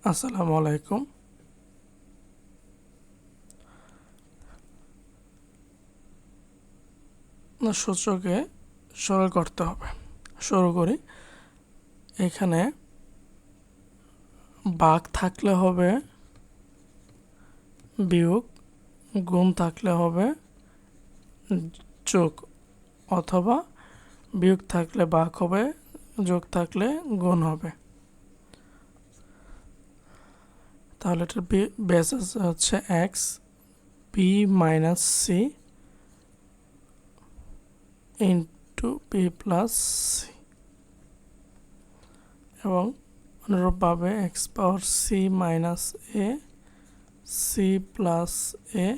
আসসালামু আলাইকুম। সূত্রকে সরল করতে হবে। শুরু করি। এখানে ভাগ থাকলে হবে বিয়োগ, গুণ থাকলে হবে যোগ, অথবা বিয়োগ থাকলে ভাগ হবে, যোগ থাকলে গুণ হবে। তাহলে এটার বেস হচ্ছে x, b minus c into b plus c, এবং অনুরূপভাবে x power c minus a, c plus a,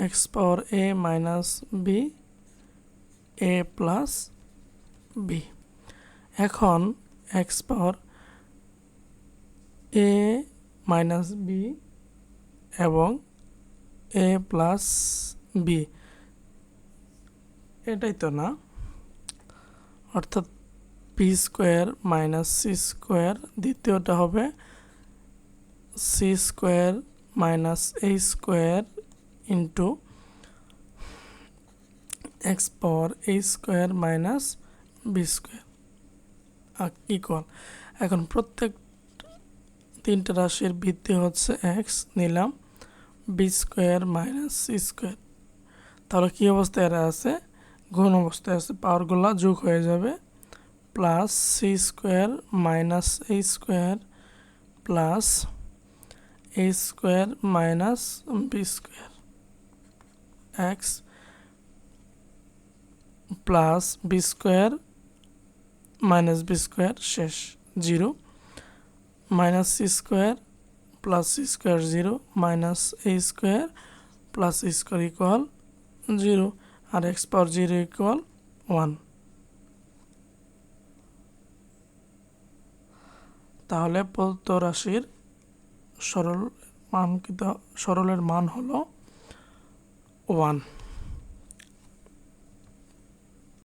x power a minus b, a plus b. এখন x power a minus b এবং এ প্লাস বি, এটাই তো না, অর্থাৎ b square minus C square, দ্বিতীয়টা হবে c square minus a square into x power a square minus b square equal. এখন প্রত্যেক তিনটা রাশির ভিত্তি হচ্ছে এক্স নিলাম, B square minus C square. তাহলে কী অবস্থায় এরা আছে? গুণ অবস্থায় আছে, পাওয়ারগুলো যোগ হয়ে যাবে। Plus c square minus a square plus a square minus b square, x plus b square minus b square শেষ, zero, minus C square plus c square zero, minus a square plus a square equal zero, আর x power zero equal 1। তাহলে প্রদত্ত রাশির সরলের মান হলো 1।